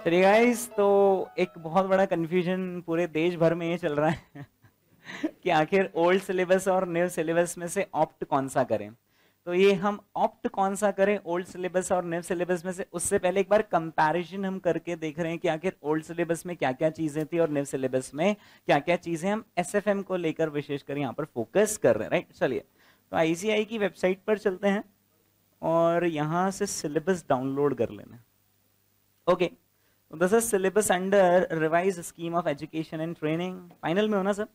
चलिए गाइस, तो एक बहुत बड़ा कंफ्यूजन पूरे देश भर में ये चल रहा है कि आखिर ओल्ड सिलेबस और न्यू सिलेबस में से ऑप्ट कौन सा करें। तो ये हम ऑप्ट कौन सा करें ओल्ड सिलेबस और न्यू सिलेबस में से, उससे पहले एक बार कंपैरिजन हम करके देख रहे हैं कि आखिर ओल्ड सिलेबस में क्या क्या चीजें थी और न्यू सिलेबस में क्या क्या चीजें। हम एसएफएम को लेकर विशेषकर यहाँ पर फोकस कर रहे हैं, राइट। चलिए, तो आईसीआई की वेबसाइट पर चलते हैं और यहाँ से सिलेबस डाउनलोड कर लेना। Okay, this is syllabus under revise scheme of education and training. Final में होना सर?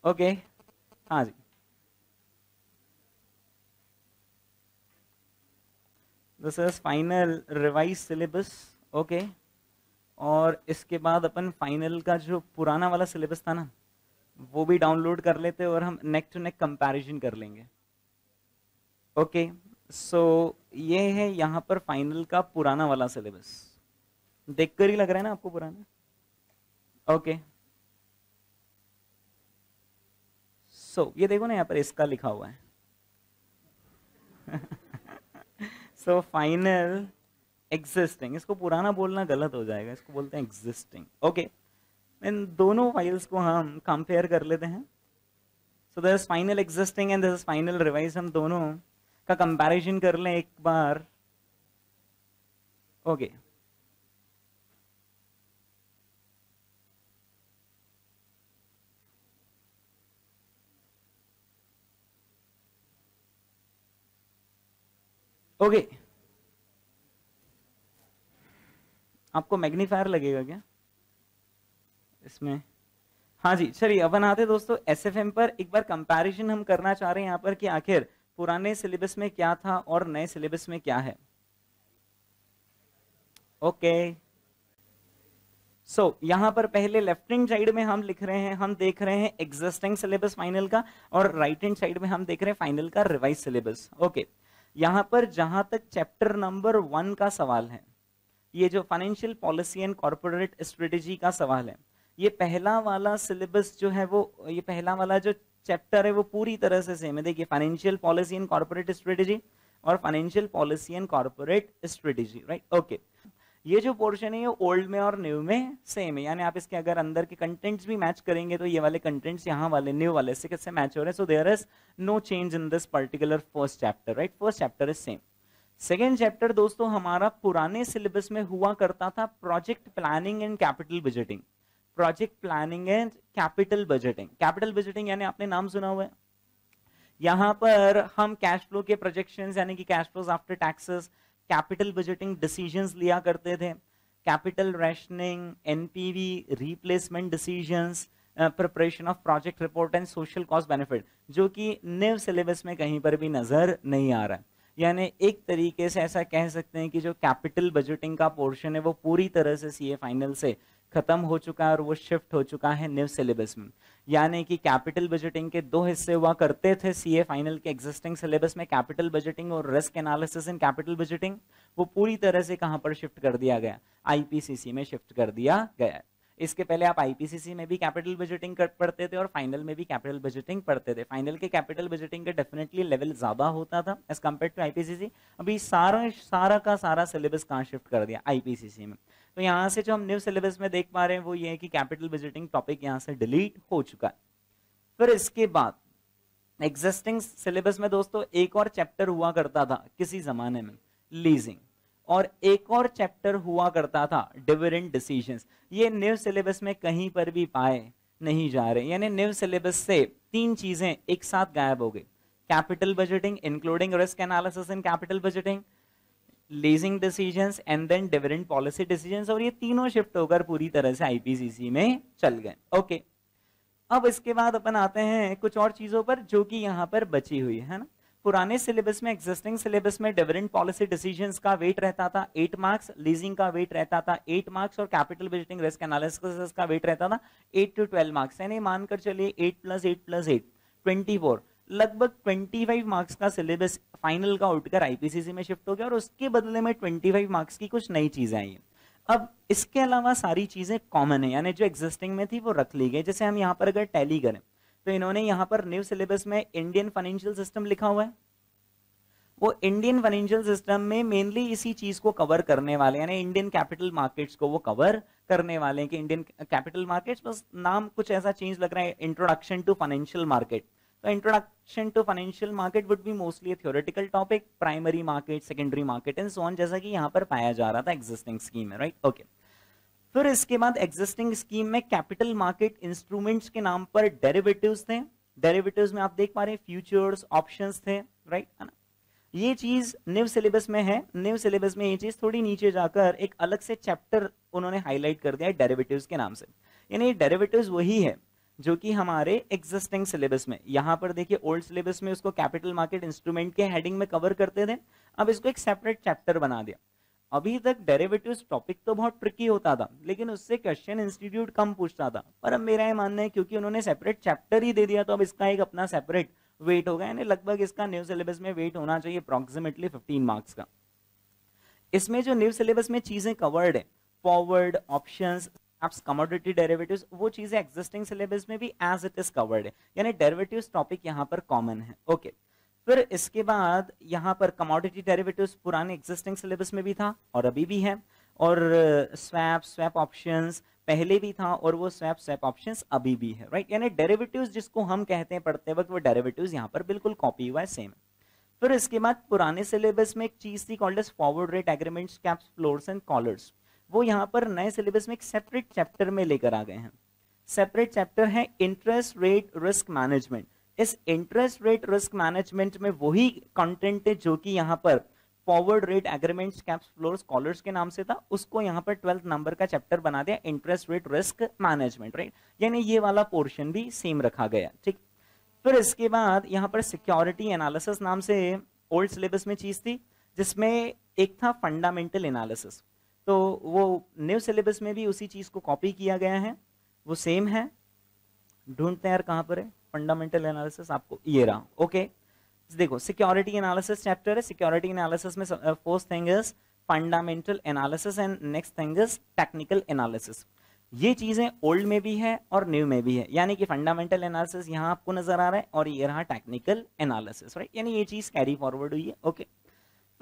ओके, हाँ जी। This is final revise syllabus. Okay, और इसके बाद अपन फाइनल का जो पुराना वाला सिलेबस था ना, वो भी डाउनलोड कर लेते और हम नेक टू नेक कंपैरिजन कर लेंगे। ओके, सो ये है यहाँ पर फाइनल का पुराना वाला सिलेबस। देखकर ही लग रहा है ना आपको पुराना? ओके, सो ये देखो ना, यहाँ पर इसका लिखा हुआ है सो फाइनल एग्जिस्टिंग, इसको पुराना बोलना गलत हो जाएगा, इसको बोलते हैं एग्जिस्टिंग। ओके, इन दोनों फाइल्स को हम कंपेयर कर लेते हैं। So this is final existing and this is final revise. हम दोनों का कंपैरिजन कर लें एक बार। ओके, ओके, आपको मैग्नीफायर लगेगा क्या इसमें? हाँ जी, चलिए अपन आते दोस्तों एसएफएम पर। एक बार कंपैरिजन हम करना चाह रहे हैं यहाँ पर कि आखिर पुराने सिलेबस में क्या था और नए सिलेबस में क्या है। ओके, सो यहां पर पहले लेफ्ट हैंड साइड में हम लिख रहे हैं, हम देख रहे हैं एग्जिस्टिंग सिलेबस फाइनल का, और राइट हैंड साइड में हम देख रहे हैं फाइनल का रिवाइज सिलेबस। ओके, यहां पर जहां तक चैप्टर नंबर 1 का सवाल है, ये जो financial policy and corporate strategy का सवाल है, ये पहला वाला सिलेबस जो है वो, ये पहला वाला जो चैप्टर है वो पूरी तरह से सेम है। देखिए, financial policy and corporate strategy और financial policy and corporate strategy, right. Okay, ये जो पोर्शन है ये ओल्ड में और न्यू में सेम है, यानी आप इसके अगर अंदर के कंटेंट्स भी मैच करेंगे तो ये वाले कंटेंट्स यहाँ वाले न्यू वाले से किससे मैच हो रहे हैं। So there is no change in this particular first chapter, right. First chapter is same. Second chapter दोस्तों हमारा पुराने सिलेबस में हुआ करता था project planning and capital budgeting. Project planning and capital budgeting. Capital budgeting यानी आपने नाम सुना हुआ है, यहां पर हम कैश फ्लो के प्रोजेक्शंस यानी कि cash flows after taxes, capital budgeting decisions लिया करते थे। Capital rationing, NPV, replacement decisions, preparation of project report and social cost benefit, जो कि न्यू सिलेबस में कहीं पर भी नजर नहीं आ रहा है। यानी एक तरीके से ऐसा कह सकते हैं कि जो कैपिटल बजटिंग का पोर्शन है वो पूरी तरह से सीए फाइनल से खत्म हो चुका है और वो शिफ्ट हो चुका है न्यू सिलेबस में। यानी कि कैपिटल बजटिंग के दो हिस्से हुआ करते थे सीए फाइनल के एग्जिस्टिंग सिलेबस में, कैपिटल बजटिंग और risk analysis in capital budgeting, वो पूरी तरह से कहां पर शिफ्ट कर दिया गया? आईपीसीसी में शिफ्ट कर दिया गया। इसके पहले आप आईपीसीसी में भी कैपिटल बजटिंग पढ़ते थे और फाइनल में भी कैपिटल बजटिंग पढ़ते थे। फाइनल के कैपिटल बजटिंग का डेफिनेटली लेवल ज्यादा होता था एज कंपेयर टू आईपीसीसी। अभी सारा का सारा सिलेबस कहां शिफ्ट कर दिया? आईपीसीसी में। तो यहां से जो हम न्यू सिलेबस में देख पा रहे हैं वो ये है कि कैपिटल बजटिंग टॉपिक यहां से डिलीट हो चुका है। फिर इसके बाद एग्जिस्टिंग सिलेबस में दोस्तों एक और चैप्टर हुआ करता था किसी जमाने में, लीजिंग, और एक और चैप्टर हुआ करता था डिविडेंड डिसीजंस। ये न्यू सिलेबस में कहीं पर भी पाए नहीं जा रहे, यानी न्यू सिलेबस से तीन चीजें एक साथ गायब हो गई। Capital budgeting including risk analysis in capital budgeting, leasing decisions and then dividend policy decisions, और ये तीनों शिफ्ट होकर पूरी तरह से आईपीसीसी में चल गए। ओके, अब इसके बाद अपन आते हैं कुछ और चीजों पर जो कि यहां पर बची हुई है ना। पुराने सिलेबस में, एग्जिस्टिंग सिलेबस में डिविडेंड पॉलिसी डिसीजंस का वेट रहता था 8 मार्क्स, लीजिंग का वेट रहता था 8 मार्क्स, और कैपिटल बजटिंग रिस्क एनालिसिस का वेट रहता था 8 to 12 मार्क्स। यानी मानकर चलिए 8 + 8 + 8 24, लगभग 25 मार्क्स का सिलेबस फाइनल का उठकर आईपीसीसी में शिफ्ट हो गया और उसके बदले में 25 मार्क्स की कुछ नई चीजें आई। अब इसके अलावा सारी चीजें कॉमन है, यानी जो एग्जिस्टिंग में थी वो रख ली गई। जैसे हम यहाँ पर अगर टैली करें तो इन्होंने यहाँ पर न्यू सिलेबस में इंडियन फाइनेंशियल सिस्टम लिखा हुआ है, वो इंडियन फाइनेंशियल सिस्टम में मेनली इसी चीज को कवर करने वाले हैं, यानी इंडियन कैपिटल मार्केट्स को वो कवर करने वाले हैं कि इंडियन कैपिटल मार्केट्स, बस नाम कुछ ऐसा चेंज लग रहा है, इंट्रोडक्शन टू फाइनेंशियल मार्केट। तो introduction to financial market would be mostly theoretical topic, primary market, secondary market and so on, जैसा कि यहाँ पर पाया जा रहा था एग्जिस्टिंग स्कीम में, राइट। ओके, फिर इसके बाद एग्जिस्टिंग स्कीम में कैपिटल मार्केट इंस्ट्रूमेंट्स के नाम पर डेरिवेटिव्स थे। डेरिवेटिव्स में आप देख पा रहे हैं फ्यूचर्स, ऑप्शंस थे, राइट, है ना। ये चीज न्यू सिलेबस में है, न्यू सिलेबस में ये चीज थोड़ी नीचे जाकर एक अलग से चैप्टर उन्होंने हाईलाइट कर दिया है डेरिवेटिव्स के नाम से। यानी डेरिवेटिव्स वही है जो कि हमारे एग्जिस्टिंग सिलेबस में, यहां पर देखिए ओल्ड सिलेबस में उसको कैपिटल मार्केट इंस्ट्रूमेंट के हेडिंग में कवर करते थे, अब इसको एक सेपरेट चैप्टर बना दिया। अभी तक डेरिवेटिव्स टॉपिक तो बहुत ट्रिकी होता था, लेकिन उससे क्वेश्चन इंस्टीट्यूट कम पूछता था, पर अब मेरा ये मानना है क्योंकि उन्होंने सेपरेट चैप्टर ही दे दिया तो अब इसका एक अपना सेपरेट वेट होगा, यानी लगभग इसका न्यू सिलेबस में वेट होना चाहिए अप्रोक्सीमेटली 15 मार्क्स का। इसमें जो न्यू सिलेबस में चीजें कवर्ड है, फॉरवर्ड, ऑप्शंस, कमोडिटी डेरिवेटिव्स, वो चीजें एग्जिस्टिंग सिलेबस में भी एज इट इज कवर्ड है, यानी डेरिवेटिव्स टॉपिक यहाँ पर कॉमन है। ओके, फिर इसके बाद यहाँ पर कमोडिटी डेरिवेटिव्स पुराने एग्जिस्टिंग सिलेबस में भी था और अभी भी है, और स्वैप ऑप्शंस पहले भी था और वो स्वैप ऑप्शंस अभी भी है, राइट। यानी डेरिवेटिव्स जिसको हम कहते हैं पढ़ते वक्त, वो डेरिवेटिव्स यहाँ पर बिल्कुल कॉपी हुआ है, सेम। फिर इसके बाद पुराने सिलेबस में एक चीज थी called as forward rate agreements, caps, floors and collars, वो यहाँ पर नए सिलेबस में एक सेपरेट चैप्टर में लेकर आ गए हैं। सेपरेट चैप्टर है इंटरेस्ट रेट रिस्क मैनेजमेंट। इस इंटरेस्ट रेट रिस्क मैनेजमेंट में वही कंटेंट है जो कि यहाँ पर forward rate agreements, caps, floors, collars के नाम से था, उसको यहाँ पर 12th नंबर का चैप्टर बना दिया interest rate risk management, right. यानी ये वाला पोर्शन भी सेम रखा गया, ठीक। फिर इसके बाद यहाँ पर सिक्योरिटी एनालिसिस नाम से ओल्ड सिलेबस में चीज थी, जिसमें एक था फंडामेंटल एनालिसिस, तो वो न्यू सिलेबस में भी उसी चीज को कॉपी किया गया है, वो सेम है। ढूंढते हैं यार कहां पर है फंडामेंटल एनालिसिस, आपको ये रहा। ओके, देखो सिक्योरिटी एनालिसिस चैप्टर है, सिक्योरिटी एनालिसिस में first thing is fundamental analysis and next thing is technical analysis. ये चीजें ओल्ड में भी है और न्यू में भी है, यानी कि फंडामेंटल एनालिसिस यहाँ आपको नजर आ रहा है और ये रहा टेक्निकल एनालिसिस, राइट। यानी ये चीज कैरी फॉरवर्ड हुई है। ओके,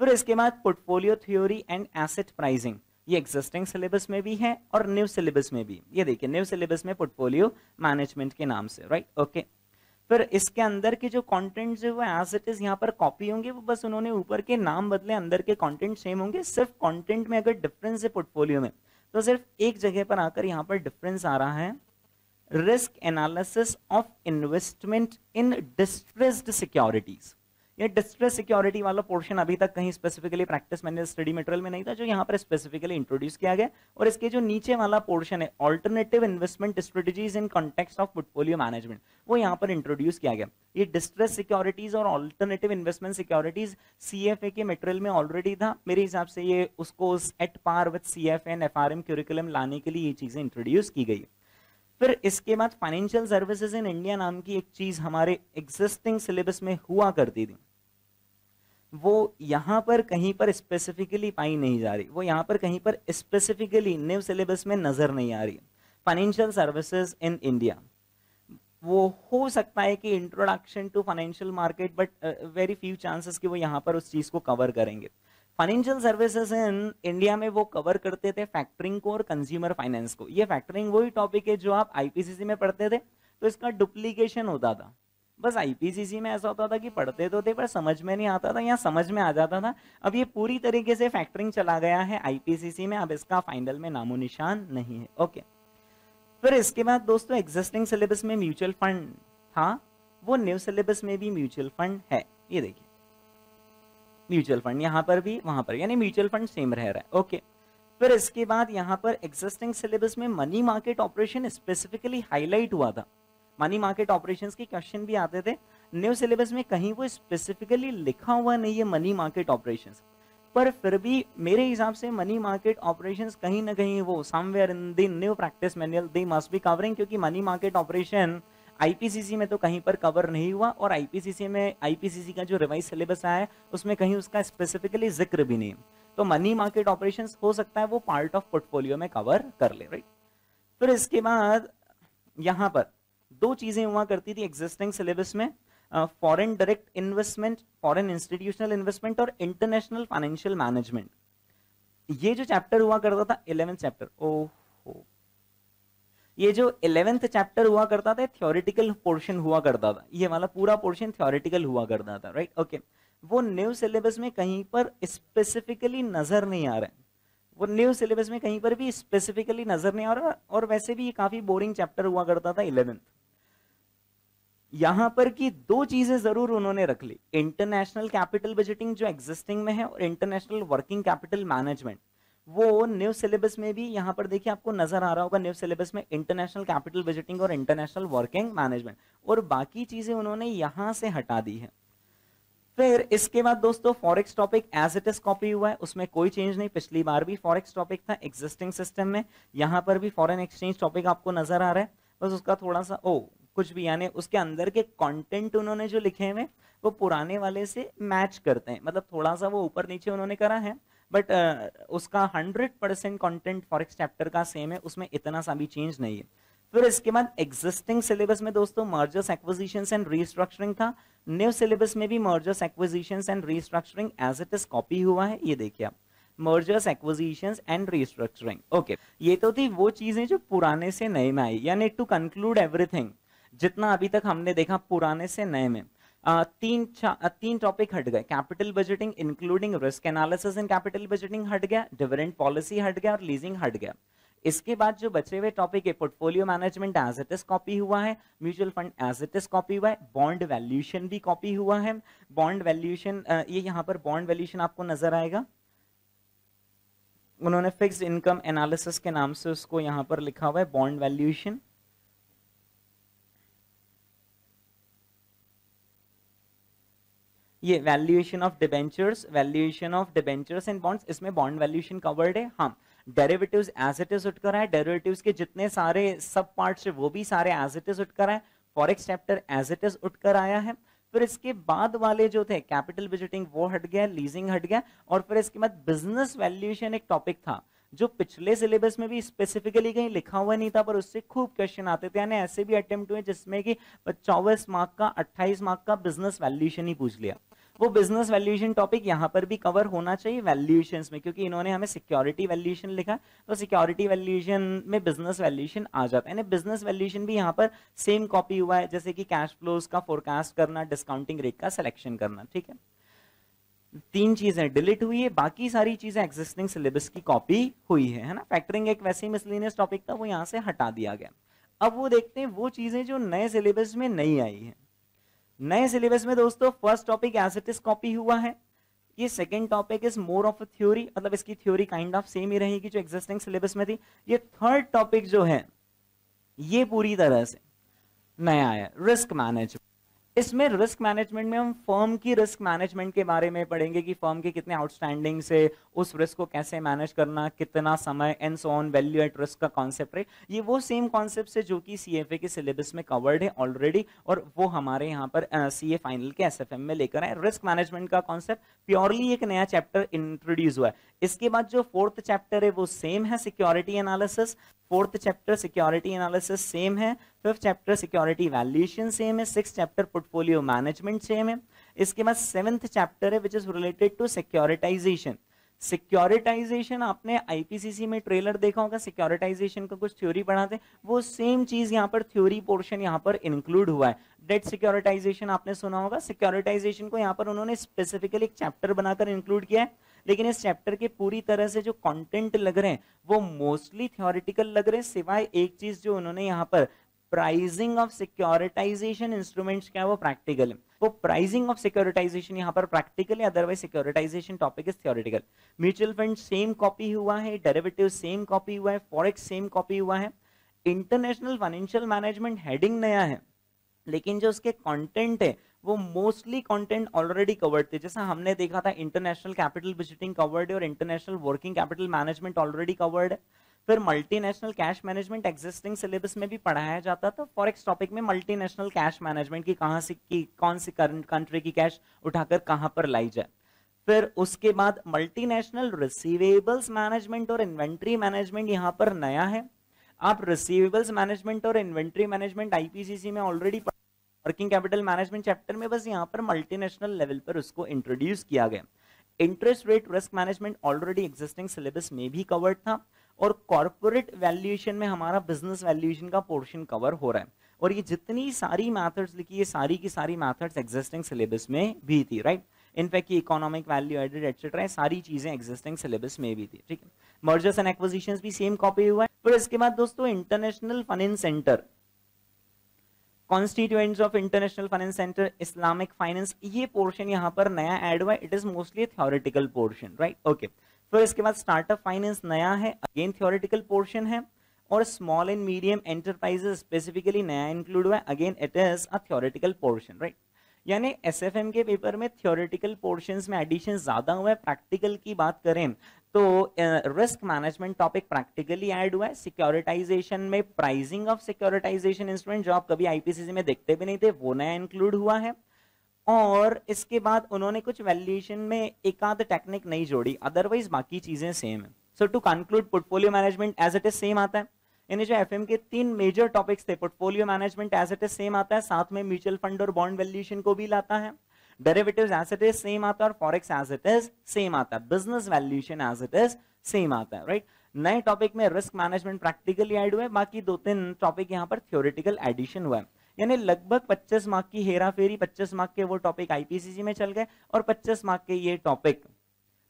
फिर इसके बाद portfolio theory and asset pricing, ये एग्जिस्टिंग सिलेबस में भी है और न्यू सिलेबस में भी। ये देखिए न्यू सिलेबस में पोर्टफोलियो मैनेजमेंट के नाम से, राइट। ओके, फिर इसके अंदर के जो कंटेंट जो वो एज इट इज यहाँ पर कॉपी होंगे, वो बस उन्होंने ऊपर के नाम बदले, अंदर के कंटेंट सेम होंगे। सिर्फ कंटेंट में अगर डिफरेंस है पोर्टफोलियो में, तो सिर्फ एक जगह पर आकर यहाँ पर डिफरेंस आ रहा है, risk analysis of investment in distressed securities. ये डिस्ट्रेस सिक्योरिटी वाला पोर्शन अभी तक कहीं स्पेसिफिकली प्रैक्टिस मैंने स्टडी मटेरियल में नहीं था, जो यहाँ पर स्पेसिफिकली इंट्रोड्यूस किया गया। और इसके जो नीचे वाला पोर्शन है, alternative investment strategies in context of portfolio management, वो यहाँ पर इंट्रोड्यूस किया गया। ये डिस्ट्रेस सिक्योरिटीज और ऑल्टरनेटिव इन्वेस्टमेंट सिक्योरिटीज सीएफए के मटेरियल में ऑलरेडी था, मेरे हिसाब से ये उसको at par with CFA and FRM curriculum लाने के लिए ये चीजें इंट्रोड्यूस की गई। फिर इसके बाद फाइनेंशियल सर्विसेज इन इंडिया नाम की एक चीज हमारे एग्जिस्टिंग सिलेबस में हुआ करती थी, वो यहां पर कहीं पर स्पेसिफिकली पाई नहीं जा रही, वो यहां पर कहीं पर स्पेसिफिकली न्यू सिलेबस में नजर नहीं आ रही। फाइनेंशियल सर्विसेज इन इंडिया, वो हो सकता है कि introduction to financial market, but very few chances कि वो यहां पर उस चीज को कवर करेंगे। फाइनेंशियल सर्विसेज इन इंडिया में वो कवर करते थे फैक्टरिंग को और कंज्यूमर फाइनेंस को। ये फैक्टरिंग वही टॉपिक है जो आप आईपीसीसी में पढ़ते थे, तो इसका डुप्लीकेशन होता था। बस आईपीसीसी में ऐसा होता था कि पढ़ते तो थे पर समझ में नहीं आता था, यहाँ समझ में आ जाता था। अब ये पूरी तरीके से फैक्टरिंग चला गया है आईपीसीसी में, अब इसका फाइनल में नामो निशान नहीं है। ओके, फिर इसके बाद दोस्तों एग्जिस्टिंग सिलेबस में म्यूचुअल फंड था, वो न्यू सिलेबस में भी म्यूचुअल फंड है। ये देखिए म्यूचुअल फंड यहाँ पर भी वहां पर, यानी म्यूचुअल फंड सेम रह रहा है। ओके, फिर इसके बाद यहाँ पर एग्जिस्टिंग सिलेबस में money market operation specifically highlight हुआ था। मनी मार्केट ऑपरेशंस के क्वेश्चन भी आते थे न्यू सिलेबस में, कहीं वो स्पेसिफिकली लिखा हुआ नहीं है मनी मार्केट ऑपरेशंस, पर फिर भी मेरे हिसाब से मनी मार्केट ऑपरेशंस कहीं ना कहीं वो somewhere in the new practice manual they must be covering, क्योंकि मनी मार्केट ऑपरेशन आईपीसीसी में तो कहीं पर कवर नहीं हुआ, और आईपीसीसी का जो रिवाइज सिलेबस आया है उसमें कहीं उसका स्पेसिफिकली जिक्र भी नहीं। तो मनी मार्केट ऑपरेशंस हो सकता है वो पार्ट ऑफ पोर्टफोलियो में कवर कर ले, राइट। फिर इसके बाद यहाँ पर दो चीजें हुआ करती थी एग्जिस्टिंग सिलेबस में, foreign direct investment, foreign institutional investment और इंटरनेशनल फाइनेंशियल मैनेजमेंट। ये जो चैप्टर हुआ करता था 11th चैप्टर, ओहो, ये जो 11th चैप्टर हुआ करता था थ्योरेटिकल पोर्शन हुआ करता था, ये वाला पूरा पोर्शन थ्योरेटिकल हुआ करता था, राइट, ओके। वो न्यू सिलेबस में कहीं पर स्पेसिफिकली नजर नहीं आ रहा है, वो न्यू सिलेबस में कहीं पर भी स्पेसिफिकली नजर नहीं आ रहा, और वैसे भी ये काफी बोरिंग चैप्टर हुआ करता था 11th। यहां पर की दो चीजें जरूर उन्होंने रख ली, इंटरनेशनल कैपिटल बजटिंग जो एग्जिस्टिंग में है और इंटरनेशनल वर्किंग कैपिटल मैनेजमेंट। वो न्यू सिलेबस में भी यहां पर देखिए आपको नजर आ रहा होगा, न्यू सिलेबस में इंटरनेशनल कैपिटल बजटिंग और इंटरनेशनल वर्किंग मैनेजमेंट, और बाकी चीजें उन्होंने यहां से हटा दी है। फिर इसके बाद दोस्तों forex topic as it is copy हुआ है, उसमें कोई चेंज नहीं, पिछली बार भी फॉरेक्स टॉपिक था एग्जिस्टिंग सिस्टम में, यहां पर भी फॉरेन एक्सचेंज टॉपिक आपको नजर आ रहा है, बस उसका थोड़ा सा कुछ भी, यानी उसके अंदर के कंटेंट उन्होंने जो लिखे हुए वो पुराने वाले से मैच करते हैं, मतलब थोड़ा सा वो ऊपर नीचे उन्होंने करा है, बट उसका 100% कंटेंट फॉरेक्स चैप्टर का सेम है, उसमें इतना सा भी चेंज नहीं है। फिर इसके बाद एग्जिस्टिंग सिलेबस में दोस्तों मर्जर्स एक्विजिशंस एंड रीस्ट्रक्चरिंग था, न्यू सिलेबस में भी mergers acquisitions and restructuring as it is copy हुआ है, ये देखिए आप, mergers acquisitions and restructuring, okay. ये तो थी वो चीजें जो पुराने से नए में आई, यानी टू कंक्लूड एवरीथिंग, जितना अभी तक हमने देखा पुराने से नए में, तीन टॉपिक हट गए, capital budgeting including risk analysis in capital budgeting हट गया, डिविडेंड पॉलिसी हट गया और लीजिंग हट गया। इसके बाद जो बचे हुए टॉपिक है, portfolio management as it is copy हुआ है, mutual fund as it is copy हुआ है, बॉन्ड वैल्यूएशन भी कॉपी हुआ है। बॉन्ड वैल्यूएशन, ये यहाँ पर बॉन्ड वैल्यूएशन आपको नजर आएगा, उन्होंने फिक्स्ड इनकम एनालिसिस के नाम से उसको यहाँ पर लिखा हुआ है बॉन्ड वैल्यूएशन। ये valuation of debentures, valuation of debentures and bonds, इसमें बॉन्ड वैल्यूएशन कवर्ड है। हाँ, डेरिवेटिव्स एज इट इज उठकर आए, डेरिवेटिव्स के जितने सारे सब पार्ट्स है वो भी सारे एज इट इज उठकर आए, forex chapter as it is उठकर आया है। फिर इसके बाद वाले जो थे कैपिटल बजटिंग वो हट गया, लीजिंग हट गया, और फिर इसके बाद बिजनेस वैल्यूएशन एक टॉपिक था जो पिछले सिलेबस में भी स्पेसिफिकली कहीं लिखा हुआ नहीं था, पर उससे खूब क्वेश्चन आते थे, यानी ऐसे भी अटेम्प्ट हुए जिसमें कि 24 मार्क का 28 मार्क का बिजनेस वैल्यूएशन ही पूछ लिया। वो बिजनेस वैल्यूएशन टॉपिक यहाँ पर भी कवर होना चाहिए वैल्यूएशंस में, क्योंकि इन्होंने हमें सिक्योरिटी वैल्यूएशन लिखा, तो सिक्योरिटी वैल्यूएशन में बिजनेस वैल्यूएशन आ जाता है, बिजनेस वैल्यूएशन भी यहाँ पर सेम कॉपी हुआ है, जैसे कि कैश फ्लोज का फोरकास्ट करना, डिस्काउंटिंग रेट का सिलेक्शन करना, ठीक है। तीन चीजें डिलीट हुई है, बाकी सारी चीजें एग्जिस्टिंग सिलेबस की कॉपी हुई है ना। फैक्टरिंग एक वैसे ही मिसलेनियस टॉपिक था, वो यहाँ से हटा दिया गया। अब वो देखते हैं वो चीजें जो नए सिलेबस में नहीं आई है। नए सिलेबस में दोस्तों first topic as it is copy हुआ है, ये second topic is more of a theory, मतलब इसकी थ्योरी काइंड ऑफ सेम ही रहेगी जो एग्जिस्टिंग सिलेबस में थी। ये थर्ड टॉपिक जो है ये पूरी तरह से नया है, रिस्क मैनेजमेंट। इसमें रिस्क मैनेजमेंट में हम फर्म की रिस्क मैनेजमेंट के बारे में पढ़ेंगे कि फर्म के कितने आउटस्टैंडिंग से उस रिस्क को कैसे मैनेज करना, कितना समय, and so on, value at risk का कॉन्सेप्ट है। ये वो सेम कॉन्सेप्ट है जो कि सीएफए के सिलेबस में कवर्ड है ऑलरेडी, और वो हमारे यहाँ पर सीए फाइनल के एसएफएम में लेकर आए। रिस्क मैनेजमेंट का कॉन्सेप्ट प्योरली एक नया चैप्टर इंट्रोड्यूस हुआ है। इसके बाद जो फोर्थ चैप्टर है वो सेम है, security analysis. Fourth chapter security analysis same है, fifth chapter security valuation same है, sixth chapter portfolio management same है। इसके बाद सेवेंथ चैप्टर है which is related to securitization. Securitization आपने आईपीसीसी में ट्रेलर देखा होगा, सिक्योरिटाइजेशन का कुछ थ्योरी पढ़ाते, वो सेम चीज यहाँ पर थ्योरी पोर्शन यहाँ पर इंक्लूड हुआ है। डेट सिक्योरिटाइजेशन आपने सुना होगा, सिक्योरिटाइजेशन को यहाँ पर उन्होंने स्पेसिफिकली एक चैप्टर बनाकर इंक्लूड किया है, लेकिन इस चैप्टर के पूरी तरह से जो कंटेंट लग रहे हैं वो मोस्टली थ्योरेटिकल लग रहे हैं, सिवाय एक चीज जो उन्होंने यहाँ पर प्राइसिंग ऑफ सिक्योरिटाइजेशन इंस्ट्रूमेंट्स क्या है वो प्रैक्टिकल है। वो प्राइसिंग ऑफ सिक्योरिटाइजेशन यहाँ पर प्रैक्टिकल है, otherwise securitisation topic is theoretical. Mutual fund same copy हुआ है, डेरिवेटिव सेम कॉपी हुआ है, फॉरेक्स सेम कॉपी हुआ है। इंटरनेशनल फाइनेंशियल मैनेजमेंट हेडिंग नया है, लेकिन जो उसके कंटेंट है वो मोस्टली कंटेंट ऑलरेडी कवर्ड थे। जैसा हमने देखा था इंटरनेशनल कैपिटल बजटिंग कवर्ड है और international working capital management already covered है। फिर multinational cash management existing syllabus में भी पढ़ाया जाता था। फॉरेक्स टॉपिक में मल्टीनेशनल कैश मैनेजमेंट की कहां से की कौन सी कंट्री की कैश उठाकर कहां पर लाई जाए। फिर उसके बाद मल्टीनेशनल रिसीवेबल्स मैनेजमेंट और इन्वेंट्री मैनेजमेंट यहां पर नया है। आप रिसीवेबल्स मैनेजमेंट और इन्वेंट्री मैनेजमेंट आईपीसीसी में already working capital management chapter में बस यहाँ पर मल्टीनेशनल लेवल पर उसको इंट्रोड्यूस किया गया। Interest rate risk management already existing syllabus में भी कवर्ड था, और कॉर्पोरेट वैल्यूएशन में हमारा बिजनेस वैल्यूएशन का पोर्शन कवर हो रहा है, और ये जितनी सारी मेथड्स लिखी है सारी की सारी मेथड्स एग्जिस्टिंग सिलेबस में भी थी, राइट। इनफैक्ट ये इकोनॉमिक वैल्यू एडेड एटसेट्रा सारी चीजें एग्जिस्टिंग सिलेबस में भी थी, ठीक है। मर्जर्स एंड एक्विजिशंस भी सेम कॉपी हुआ है। फिर इसके बाद दोस्तों international finance centre, constituents of international finance centre, Islamic finance, ये पोर्शन यहाँ पर नया ऐड हुआ है। It is mostly theoretical portion, right, okay. फिर इसके बाद स्टार्टअप फाइनेंस नया है, अगेन थ्योरेटिकल पोर्शन है, और small and medium enterprises specifically नया इंक्लूड हुआ है, again it is a theoretical portion, right. यानी एसएफएम के पेपर में थ्योरेटिकल पोर्शंस में एडिशन ज्यादा हुआ है। प्रैक्टिकल की बात करें तो risk management topic practically add हुआ है। सिक्योरिटाइजेशन में प्राइसिंग ऑफ सिक्योरिटाइजेशन इंस्ट्रूमेंट जो आप कभी आईपीसीसी में देखते भी नहीं थे वो नया इंक्लूड हुआ है। और इसके बाद उन्होंने कुछ वैल्यूएशन में एक आध टेक्निक नहीं जोड़ी, अदरवाइज बाकी चीजें सेम है। So to conclude, portfolio management as it is same आता है। यानी जो एफएम के 3 मेजर टॉपिक्स थे, portfolio management as it is same आता है, साथ में म्यूचुअल फंड और बॉन्ड वैल्यूएशन को भी लाता है। Derivatives as it is same आता है, और forex as it is same आता है। Business valuation as it is same आता है, राइट। नए टॉपिक में रिस्क मैनेजमेंट प्रैक्टिकली ऐड हुआ है, बाकी 2-3 टॉपिक यहाँ पर थ्योरेटिकल एडिशन हुआ है। यानी लगभग 25 मार्क की हेरा फेरी, 25 मार्क के वो टॉपिक आईपीसीसी में चल गए, और 25 मार्क के ये टॉपिक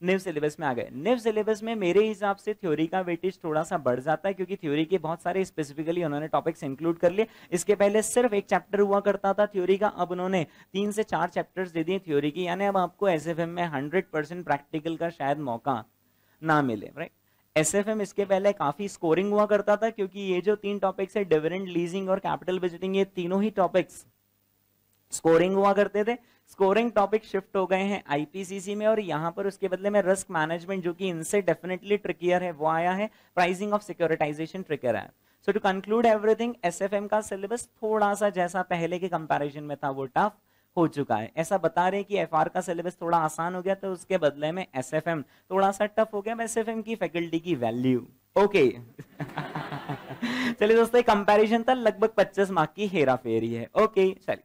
निव सिलेबस में आ गए। निव सिलेबस में मेरे हिसाब से थ्योरी का वेटेज थोड़ा सा बढ़ जाता है, क्योंकि थ्योरी के बहुत सारे स्पेसिफिकली उन्होंने टॉपिक्स इंक्लूड कर लिए। इसके पहले सिर्फ एक चैप्टर हुआ करता था थ्योरी का, अब उन्होंने 3 से 4 चैप्टर्स दे दिए थ्योरी की। यानी अब आपको एसएफएम में 100% प्रैक्टिकल का शायद मौका ना मिले, राइट। एसएफएम इसके पहले काफी स्कोरिंग हुआ करता था, क्योंकि ये जो 3 टॉपिक्स है, डिविडेंड, लीजिंग और कैपिटल बजटिंग, ये तीनों ही टॉपिक्स स्कोरिंग हुआ करते थे। स्कोरिंग टॉपिक शिफ्ट हो गए हैं आईपीसीसी में, और यहां पर उसके बदले में रिस्क मैनेजमेंट, जो कि इनसे डेफिनेटली ट्रिकियर है, वो आया है। प्राइसिंग ऑफ सिक्योरिटाइजेशन ट्रिकियर है। So to conclude everything, SFM का सिलेबस थोड़ा सा जैसा पहले के कंपैरिजन में था वो टफ हो चुका है। ऐसा बता रहे कि एफआर का सिलेबस थोड़ा आसान हो गया, तो उसके बदले में एसएफएम थोड़ा सा टफ हो गया। एसएफएम की फैकल्टी की वैल्यू ओके। चलिए दोस्तों, कंपैरिजन था, लगभग 25 मार्क की हेरा फेरी है। ओके चलिए।